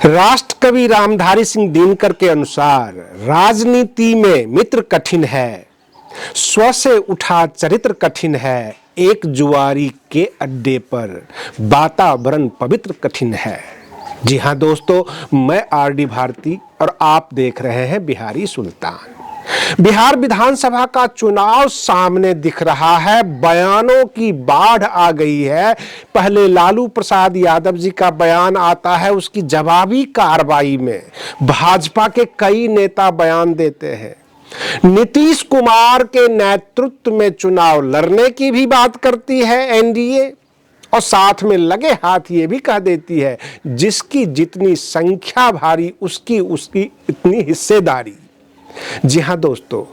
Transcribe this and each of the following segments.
राष्ट्र कवि रामधारी सिंह दिनकर के अनुसार राजनीति में मित्र कठिन है, स्व से उठा चरित्र कठिन है, एक जुआरी के अड्डे पर वातावरण पवित्र कठिन है। जी हाँ दोस्तों, मैं आरडी भारती और आप देख रहे हैं बिहारी सुल्तान। बिहार विधानसभा का चुनाव सामने दिख रहा है, बयानों की बाढ़ आ गई है। पहले लालू प्रसाद यादव जी का बयान आता है, उसकी जवाबी कार्रवाई में भाजपा के कई नेता बयान देते हैं। नीतीश कुमार के नेतृत्व में चुनाव लड़ने की भी बात करती है एनडीए, और साथ में लगे हाथ ये भी कह देती है जिसकी जितनी संख्या भारी उसकी इतनी हिस्सेदारी। जी हाँ दोस्तों,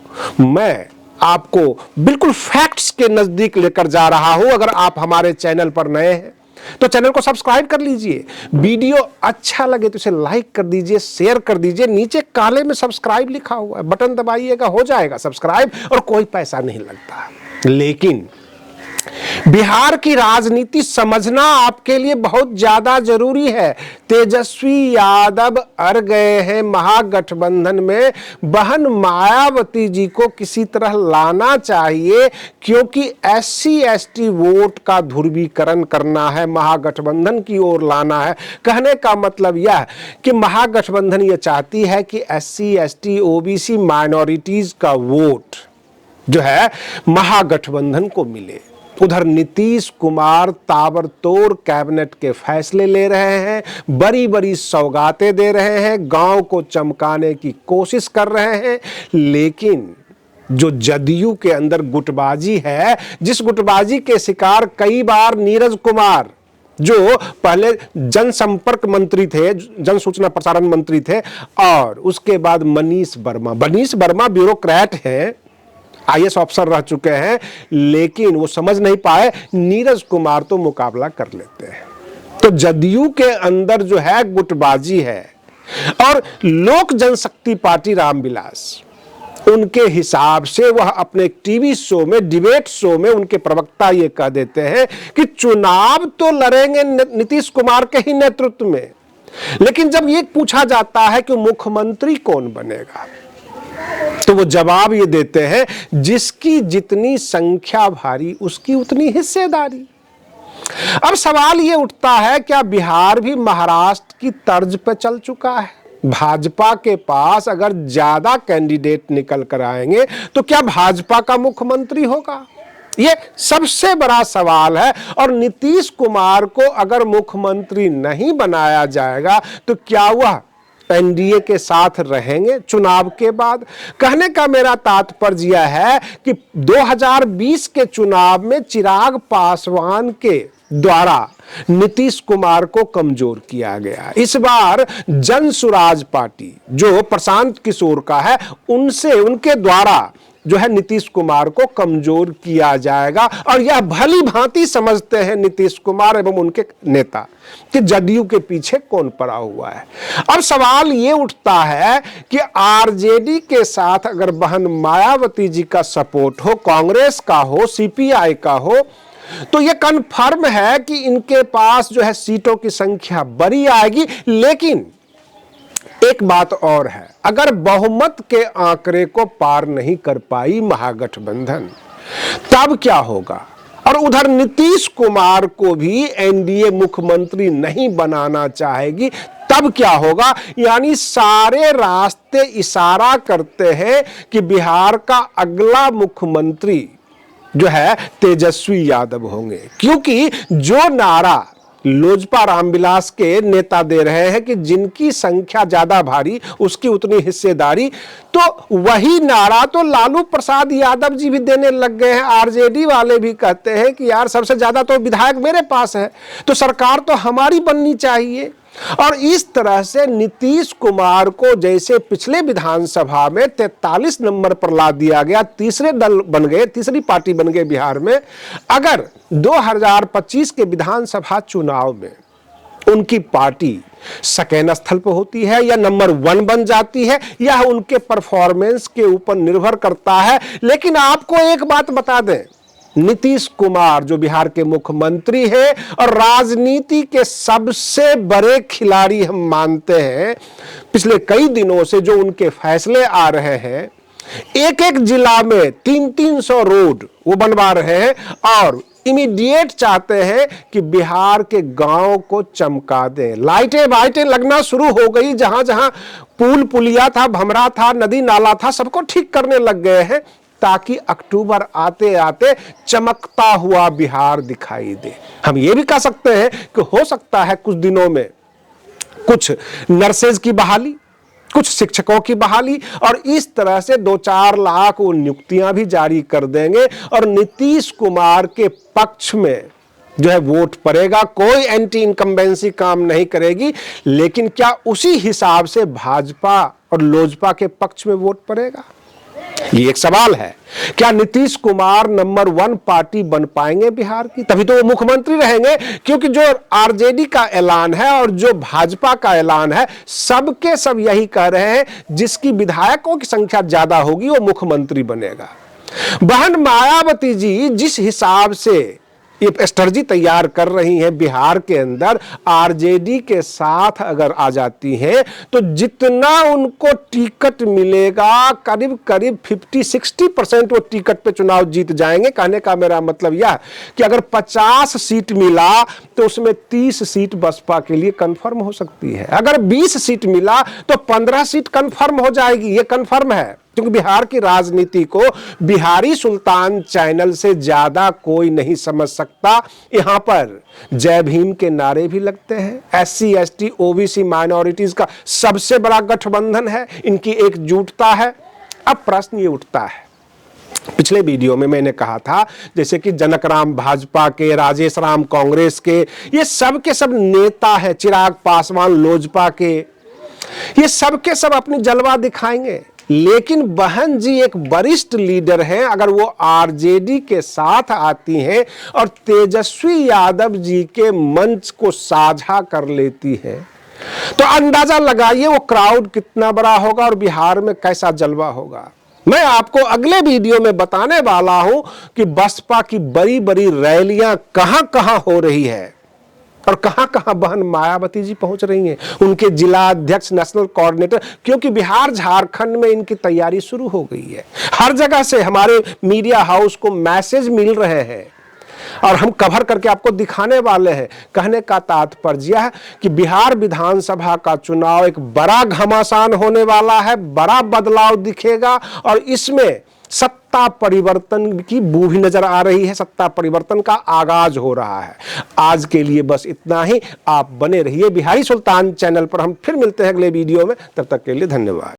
मैं आपको बिल्कुल फैक्ट्स के नजदीक लेकर जा रहा हूं। अगर आप हमारे चैनल पर नए हैं तो चैनल को सब्सक्राइब कर लीजिए, वीडियो अच्छा लगे तो इसे लाइक कर दीजिए, शेयर कर दीजिए। नीचे काले में सब्सक्राइब लिखा हुआ है, बटन दबाइएगा, हो जाएगा सब्सक्राइब और कोई पैसा नहीं लगता। लेकिन बिहार की राजनीति समझना आपके लिए बहुत ज्यादा जरूरी है। तेजस्वी यादव अड़ गए हैं महागठबंधन में, बहन मायावती जी को किसी तरह लाना चाहिए, क्योंकि एससी एसटी वोट का ध्रुवीकरण करना है, महागठबंधन की ओर लाना है। कहने का मतलब यह कि महागठबंधन यह चाहती है कि एससी एसटी ओबीसी माइनॉरिटीज का वोट जो है महागठबंधन को मिले। उधर नीतीश कुमार ताबड़तोड़ कैबिनेट के फैसले ले रहे हैं, बड़ी बड़ी सौगातें दे रहे हैं, गांव को चमकाने की कोशिश कर रहे हैं। लेकिन जो जदयू के अंदर गुटबाजी है, जिस गुटबाजी के शिकार कई बार नीरज कुमार, जो पहले जनसंपर्क मंत्री थे, जन सूचना प्रसारण मंत्री थे, और उसके बाद मनीष वर्मा ब्यूरोक्रेट हैं, आईएएस अफसर रह चुके हैं, लेकिन वो समझ नहीं पाए, नीरज कुमार तो मुकाबला कर लेते हैं। तो जदयू के अंदर जो है गुटबाजी है। और लोक जनशक्ति पार्टी रामविलास, उनके हिसाब से वह अपने टीवी शो में, डिबेट शो में, उनके प्रवक्ता ये कह देते हैं कि चुनाव तो लड़ेंगे नीतीश कुमार के ही नेतृत्व में, लेकिन जब ये पूछा जाता है कि मुख्यमंत्री कौन बनेगा, तो वो जवाब ये देते हैं जिसकी जितनी संख्या भारी उसकी उतनी हिस्सेदारी। अब सवाल ये उठता है, क्या बिहार भी महाराष्ट्र की तर्ज पे चल चुका है? भाजपा के पास अगर ज्यादा कैंडिडेट निकल कर आएंगे तो क्या भाजपा का मुख्यमंत्री होगा? ये सबसे बड़ा सवाल है। और नीतीश कुमार को अगर मुख्यमंत्री नहीं बनाया जाएगा तो क्या वह एनडीए के साथ रहेंगे चुनाव के बाद? कहने का मेरा तात्पर्य है कि 2020 के चुनाव में चिराग पासवान के द्वारा नीतीश कुमार को कमजोर किया गया। इस बार जन सुराज पार्टी जो प्रशांत किशोर का है, उनके द्वारा जो है नीतीश कुमार को कमजोर किया जाएगा। और यह भली भांति समझते हैं नीतीश कुमार एवं उनके नेता कि जदयू के पीछे कौन पड़ा हुआ है। अब सवाल ये उठता है कि आरजेडी के साथ अगर बहन मायावती जी का सपोर्ट हो, कांग्रेस का हो, सीपीआई का हो, तो यह कन्फर्म है कि इनके पास जो है सीटों की संख्या बड़ी आएगी। लेकिन एक बात और है, अगर बहुमत के आंकड़े को पार नहीं कर पाई महागठबंधन, तब क्या होगा? और उधर नीतीश कुमार को भी एनडीए मुख्यमंत्री नहीं बनाना चाहेगी, तब क्या होगा? यानी सारे रास्ते इशारा करते हैं कि बिहार का अगला मुख्यमंत्री जो है तेजस्वी यादव होंगे, क्योंकि जो नारा लोजपा रामविलास के नेता दे रहे हैं कि जिनकी संख्या ज्यादा भारी उसकी उतनी हिस्सेदारी, तो वही नारा तो लालू प्रसाद यादव जी भी देने लग गए हैं। आरजेडी वाले भी कहते हैं कि यार सबसे ज्यादा तो विधायक मेरे पास है, तो सरकार तो हमारी बननी चाहिए। और इस तरह से नीतीश कुमार को जैसे पिछले विधानसभा में 43 नंबर पर ला दिया गया, तीसरे दल बन गए, तीसरी पार्टी बन गए बिहार में, अगर 2025 के विधानसभा चुनाव में उनकी पार्टी सेकेंड स्थल पर होती है या नंबर 1 बन जाती है, यह उनके परफॉर्मेंस के ऊपर निर्भर करता है। लेकिन आपको एक बात बता दें, नीतीश कुमार जो बिहार के मुख्यमंत्री हैं और राजनीति के सबसे बड़े खिलाड़ी हम मानते हैं, पिछले कई दिनों से जो उनके फैसले आ रहे हैं, एक एक जिला में 300 रोड वो बनवा रहे हैं और इमीडिएट चाहते हैं कि बिहार के गांव को चमका दें। लाइटें वाइटें लगना शुरू हो गई, जहां जहां पुल पुलिया था, भमरा था, नदी नाला था, सबको ठीक करने लग गए हैं ताकि अक्टूबर आते आते चमकता हुआ बिहार दिखाई दे। हम ये भी कह सकते हैं कि हो सकता है कुछ दिनों में कुछ नर्सेज की बहाली, कुछ शिक्षकों की बहाली और इस तरह से 2-4 लाख वो नियुक्तियां भी जारी कर देंगे और नीतीश कुमार के पक्ष में जो है वोट पड़ेगा। कोई एंटी इनकम्बेंसी काम नहीं करेगी, लेकिन क्या उसी हिसाब से भाजपा और लोजपा के पक्ष में वोट पड़ेगा? ये एक सवाल है। क्या नीतीश कुमार नंबर 1 पार्टी बन पाएंगे बिहार की? तभी तो वो मुख्यमंत्री रहेंगे, क्योंकि जो आरजेडी का ऐलान है और जो भाजपा का ऐलान है, सबके सब यही कह रहे हैं जिसकी विधायकों की संख्या ज्यादा होगी वो मुख्यमंत्री बनेगा। बहन मायावती जी जिस हिसाब से ये स्ट्रेटजी तैयार कर रही हैं बिहार के अंदर, आरजेडी के साथ अगर आ जाती हैं तो जितना उनको टिकट मिलेगा, करीब करीब 50-60% वो टिकट पे चुनाव जीत जाएंगे। कहने का मेरा मतलब यह कि अगर 50 सीट मिला तो उसमें 30 सीट बसपा के लिए कंफर्म हो सकती है। अगर 20 सीट मिला तो 15 सीट कंफर्म हो जाएगी। ये कंफर्म है, क्योंकि बिहार की राजनीति को बिहारी सुल्तान चैनल से ज्यादा कोई नहीं समझ सकता। यहां पर जय भीम के नारे भी लगते हैं। SC ST OBC माइनॉरिटीज का सबसे बड़ा गठबंधन है, इनकी एकजुटता है। अब प्रश्न ये उठता है, पिछले वीडियो में मैंने कहा था जैसे कि जनक राम भाजपा के, राजेश राम कांग्रेस के, ये सब के सब नेता है, चिराग पासवान लोजपा के, ये सब के सब अपनी जलवा दिखाएंगे। लेकिन बहन जी एक वरिष्ठ लीडर हैं, अगर वो आरजेडी के साथ आती हैं और तेजस्वी यादव जी के मंच को साझा कर लेती हैं, तो अंदाजा लगाइए वो क्राउड कितना बड़ा होगा और बिहार में कैसा जलवा होगा। मैं आपको अगले वीडियो में बताने वाला हूं कि बसपा की बड़ी बड़ी रैलियां कहां कहां हो रही है और कहां कहां बहन मायावती जी पहुंच रही हैं, उनके जिला अध्यक्ष, नेशनल कोऑर्डिनेटर, क्योंकि बिहार झारखंड में इनकी तैयारी शुरू हो गई है। हर जगह से हमारे मीडिया हाउस को मैसेज मिल रहे हैं और हम कवर करके आपको दिखाने वाले हैं। कहने का तात्पर्य है कि बिहार विधानसभा का चुनाव एक बड़ा घमासान होने वाला है, बड़ा बदलाव दिखेगा और इसमें सत्ता परिवर्तन की बू भी नजर आ रही है। सत्ता परिवर्तन का आगाज हो रहा है। आज के लिए बस इतना ही। आप बने रहिए बिहारी सुल्तान चैनल पर। हम फिर मिलते हैं अगले वीडियो में, तब तक के लिए धन्यवाद।